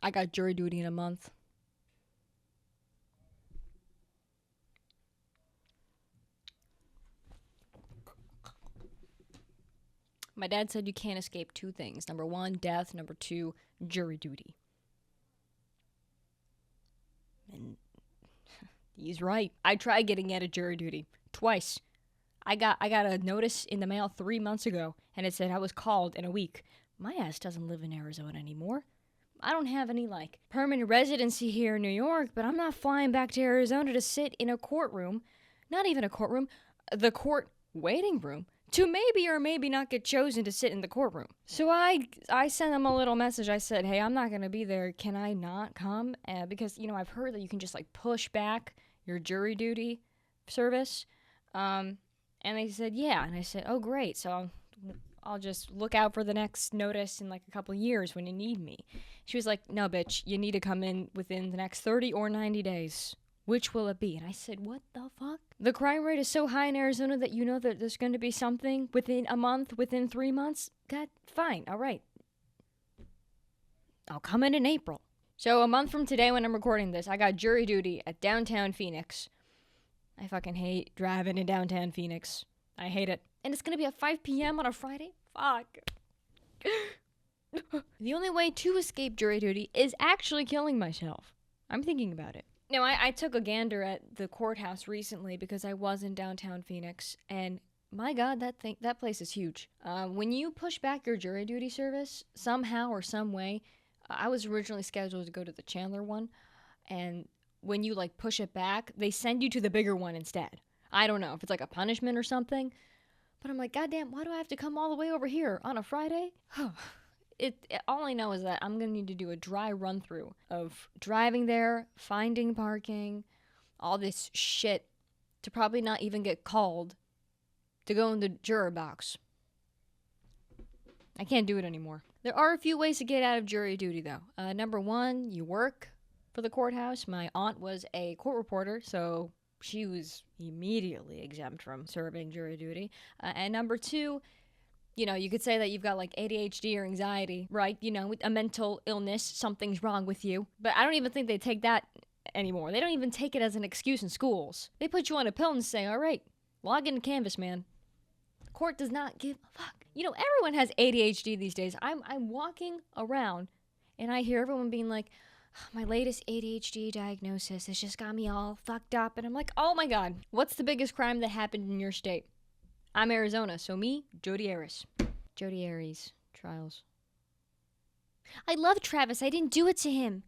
I got jury duty in a month. My dad said you can't escape two things. Number one, death. Number two, jury duty. And he's right. I tried getting out of jury duty twice. I got a notice in the mail 3 months ago, and it said I was called in a week. My ass doesn't live in Arizona anymore. I don't have any, permanent residency here in New York, but I'm not flying back to Arizona to sit in a courtroom. Not even a courtroom. The court waiting room. To maybe or maybe not get chosen to sit in the courtroom. So I sent them a little message. I said, hey, I'm not going to be there. Can I not come? Because, I've heard that you can just, push back your jury duty service. And they said, yeah. And I said, oh, great. So I'll just look out for the next notice in, a couple of years when you need me. She was like, no, bitch, you need to come in within the next 30 or 90 days. Which will it be? And I said, what the fuck? The crime rate is so high in Arizona that you know that there's going to be something within a month, within 3 months? God, fine, all right. I'll come in April. So a month from today when I'm recording this, I got jury duty at downtown Phoenix. I fucking hate driving in downtown Phoenix. I hate it. And it's going to be at 5 p.m. on a Friday? Fuck. The only way to escape jury duty is actually killing myself. I'm thinking about it. No, I took a gander at the courthouse recently because I was in downtown Phoenix, and my God, that place is huge. When you push back your jury duty service, somehow or some way, I was originally scheduled to go to the Chandler one, and when you, push it back, they send you to the bigger one instead. I don't know if it's, a punishment or something, but I'm like, goddamn, why do I have to come all the way over here on a Friday? All I know is that I'm going to need to do a dry run-through of driving there, finding parking, all this shit to probably not even get called to go in the juror box. I can't do it anymore. There are a few ways to get out of jury duty, though. Number one, you work for the courthouse. My aunt was a court reporter, so she was immediately exempt from serving jury duty. And number two, you could say that you've got ADHD or anxiety, right? A mental illness, something's wrong with you. But I don't even think they take that anymore. They don't even take it as an excuse in schools. They put you on a pill and say, all right, log into Canvas, man. The court does not give a fuck. Everyone has ADHD these days. I'm walking around and I hear everyone being like, my latest ADHD diagnosis has just got me all fucked up. And I'm like, oh my God, what's the biggest crime that happened in your state? I'm Arizona, so me, Jodi Arias. Jodi Arias trials. I love Travis. I didn't do it to him.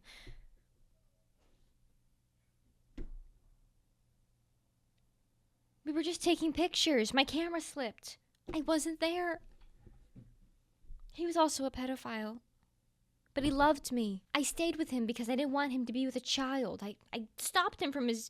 We were just taking pictures. My camera slipped. I wasn't there. He was also a pedophile. But he loved me. I stayed with him because I didn't want him to be with a child. I stopped him from his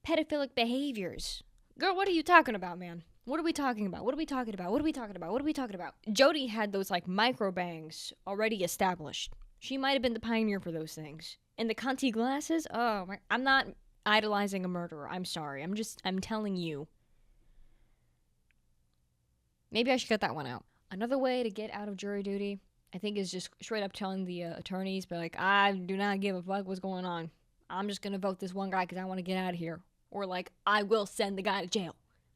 pedophilic behaviors. Girl, what are you talking about, man? What are we talking about? What are we talking about? What are we talking about? What are we talking about? Jodi had those micro bangs already established. She might have been the pioneer for those things. And the cunty glasses? Oh, I'm not idolizing a murderer. I'm sorry. I'm telling you. Maybe I should cut that one out. Another way to get out of jury duty, I think, is just straight up telling the attorneys, but I do not give a fuck what's going on. I'm just going to vote this one guy because I want to get out of here. Or I will send the guy to jail.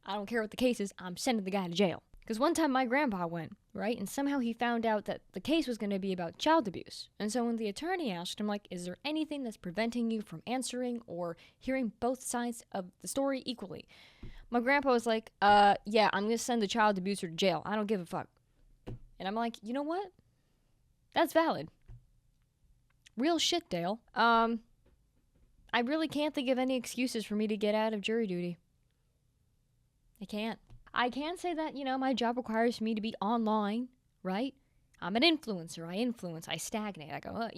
I don't care what the case is, I'm sending the guy to jail. Because one time my grandpa went, right? And somehow he found out that the case was going to be about child abuse. And so when the attorney asked him, is there anything that's preventing you from answering or hearing both sides of the story equally? My grandpa was like, yeah, I'm going to send the child abuser to jail. I don't give a fuck. And I'm like, you know what? That's valid. Real shit, Dale. I really can't think of any excuses for me to get out of jury duty. I can't. I can say that, my job requires me to be online, right? I'm an influencer. I influence. I stagnate. I go,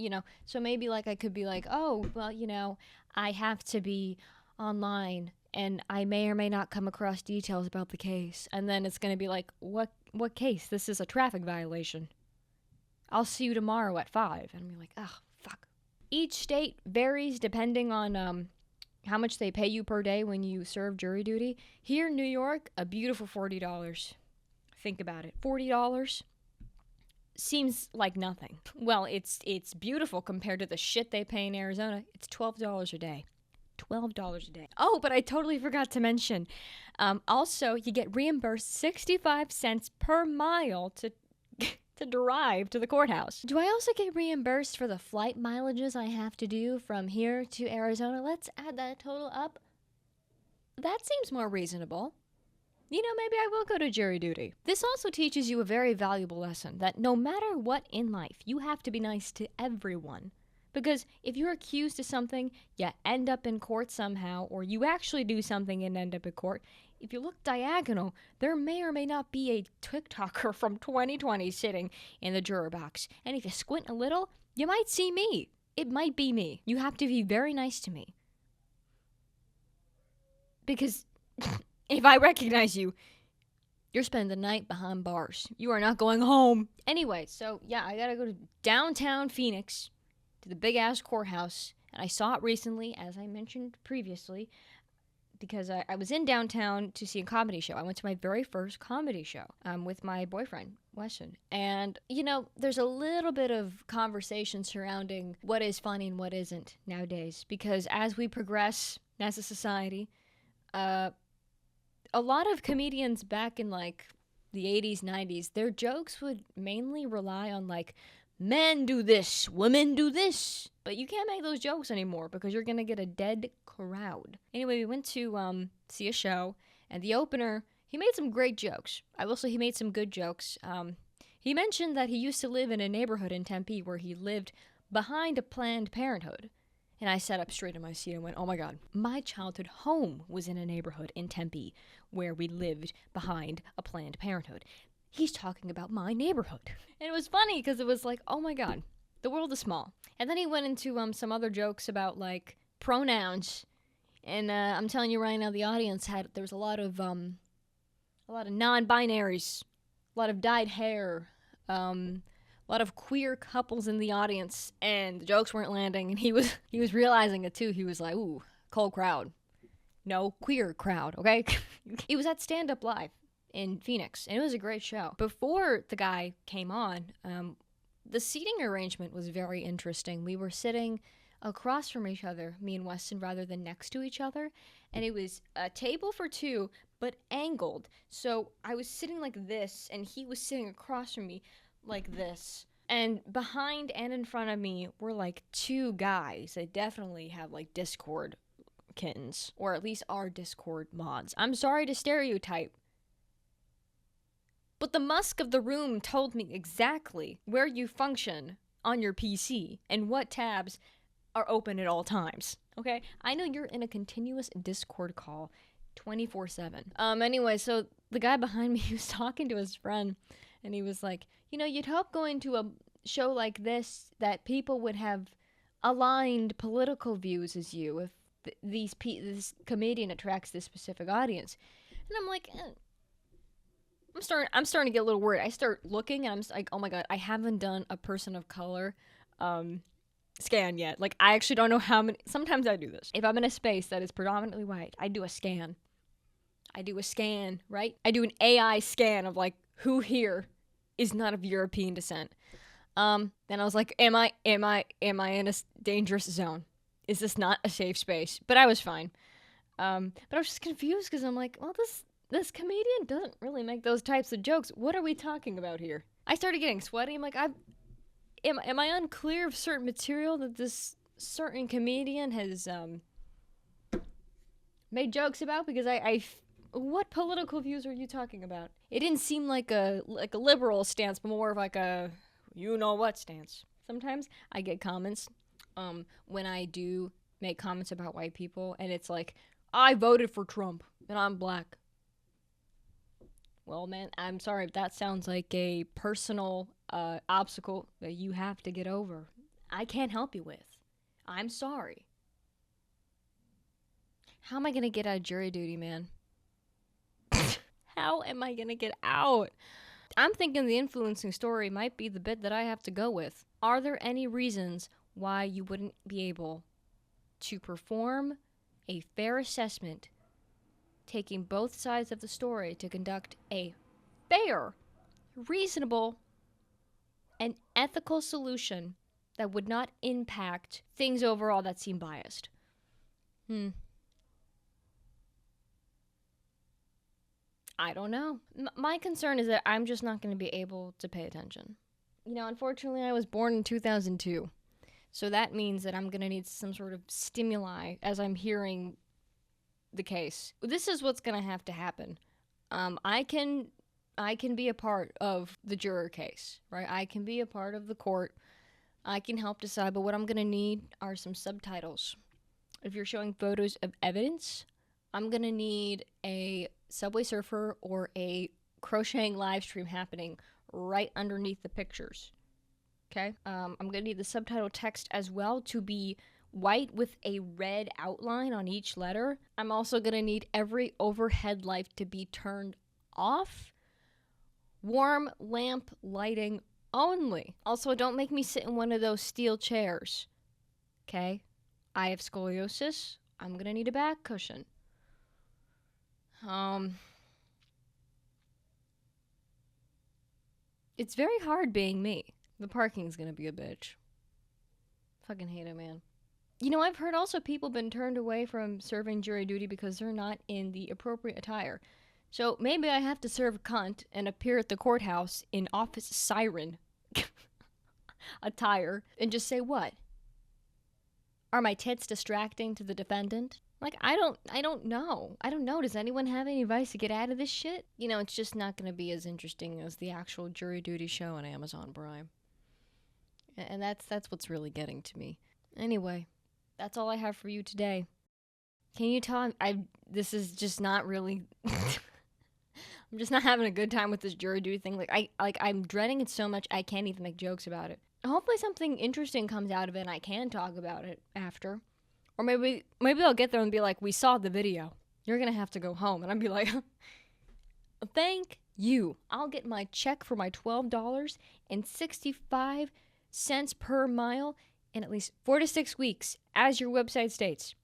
so maybe I could be oh, well, I have to be online and I may or may not come across details about the case. And then it's going to be what case? This is a traffic violation. I'll see you tomorrow at 5. And I'm like, oh, fuck. Each state varies depending on how much they pay you per day when you serve jury duty. Here in New York, a beautiful $40. Think about it. $40. seems like nothing. Well, it's beautiful compared to the shit they pay in Arizona. It's $12 a day. $12 a day. Oh, but I totally forgot to mention. Also, you get reimbursed 65 cents per mile to drive to the courthouse. Do I also get reimbursed for the flight mileages I have to do from here to Arizona? Let's add that total up. That seems more reasonable. You know, maybe I will go to jury duty. This also teaches you a very valuable lesson that no matter what in life, you have to be nice to everyone. Because if you're accused of something, you end up in court somehow, or you actually do something and end up in court, if you look diagonal, there may or may not be a TikToker from 2020 sitting in the juror box. And if you squint a little, you might see me. It might be me. You have to be very nice to me. Because if I recognize you, you're spending the night behind bars. You are not going home. Anyway, so yeah, I gotta go to downtown Phoenix to the big-ass courthouse. And I saw it recently, as I mentioned previously, because I was in downtown to see a comedy show. I went to my very first comedy show with my boyfriend, Weston. And, you know, there's a little bit of conversation surrounding what is funny and what isn't nowadays. Because as we progress as a society, a lot of comedians back in, like, the 80s, 90s, their jokes would mainly rely on, like, men do this, women do this. But you can't make those jokes anymore because you're going to get a dead crowd. Anyway, we went to see a show, and the opener, he made some great jokes. I will say he made some good jokes. He mentioned that he used to live in a neighborhood in Tempe where he lived behind a Planned Parenthood. And I sat up straight in my seat and went, oh my God, my childhood home was in a neighborhood in Tempe where we lived behind a Planned Parenthood. He's talking about my neighborhood. And it was funny because it was like, oh my God, the world is small. And then he went into some other jokes about like pronouns. And I'm telling you right now, the audience there was a lot of non-binaries, a lot of dyed hair, a lot of queer couples in the audience, and the jokes weren't landing, and he was realizing it too. He was like, ooh, cold crowd. No, queer crowd, okay? It was at Stand Up Live in Phoenix, and it was a great show. Before the guy came on, the seating arrangement was very interesting. We were sitting across from each other, me and Weston, rather than next to each other, and it was a table for two, but angled. So I was sitting like this, and he was sitting across from me like this. And behind and in front of me were like two guys that definitely have like Discord kittens, or at least are Discord mods. I'm sorry to stereotype, but the Musk of the room told me exactly where you function on your PC and what tabs are open at all times. Okay? I know you're in a continuous Discord call 24/7. Anyway, so the guy behind me was talking to his friend, and he was like, you know, you'd hope going to a show like this that people would have aligned political views as you if this comedian attracts this specific audience. And I'm like, I'm starting to get a little worried. I start looking, and I'm like, oh my God, I haven't done a person of color scan yet. Like, I actually don't know how many. Sometimes I do this. If I'm in a space that is predominantly white, I do a scan. Right? I do an AI scan of like who here is not of European descent. Then I was like, am I in a dangerous zone? Is this not a safe space? But I was fine. But I was just confused because I'm like, well, this comedian doesn't really make those types of jokes. What are we talking about here? I started getting sweaty. I'm like, am I unclear of certain material that this certain comedian has made jokes about? Because what political views are you talking about? It didn't seem like a liberal stance, but more of like a you-know-what stance. Sometimes I get comments when I do make comments about white people, and it's like, I voted for Trump, and I'm black. Well, man, I'm sorry if that sounds like a personal obstacle that you have to get over. I can't help you with. I'm sorry. How am I going to get out of jury duty, man? How am I going to get out? I'm thinking the influencing story might be the bit that I have to go with. Are there any reasons why you wouldn't be able to perform a fair assessment, taking both sides of the story to conduct a fair, reasonable ethical solution that would not impact things overall that seem biased. I don't know. My concern is that I'm just not going to be able to pay attention. Unfortunately, I was born in 2002. So that means that I'm going to need some sort of stimuli as I'm hearing the case. This is what's going to have to happen. I can be a part of the juror case, right? I can be a part of the court. I can help decide, but what I'm going to need are some subtitles. If you're showing photos of evidence, I'm going to need a Subway Surfer or a crocheting live stream happening right underneath the pictures. Okay? I'm going to need the subtitle text as well to be white with a red outline on each letter. I'm also going to need every overhead light to be turned off. Warm lamp lighting only. Also, don't make me sit in one of those steel chairs. Okay? I have scoliosis. I'm going to need a back cushion. It's very hard being me. The parking's gonna be a bitch. Fucking hate it, man. I've heard also people been turned away from serving jury duty because they're not in the appropriate attire. So maybe I have to serve a cunt and appear at the courthouse in office siren attire and just say what? Are my tits distracting to the defendant? Like, I don't know. I don't know. Does anyone have any advice to get out of this shit? It's just not going to be as interesting as the actual jury duty show on Amazon Prime. And that's what's really getting to me. Anyway, that's all I have for you today. Can you tell this is just not really I'm just not having a good time with this jury duty thing. I'm dreading it so much I can't even make jokes about it. Hopefully something interesting comes out of it and I can talk about it after. Or maybe I'll get there and be like, we saw the video. You're going to have to go home. And I'll be like, thank you. I'll get my check for my $12.65 per mile in at least 4 to 6 weeks, as your website states.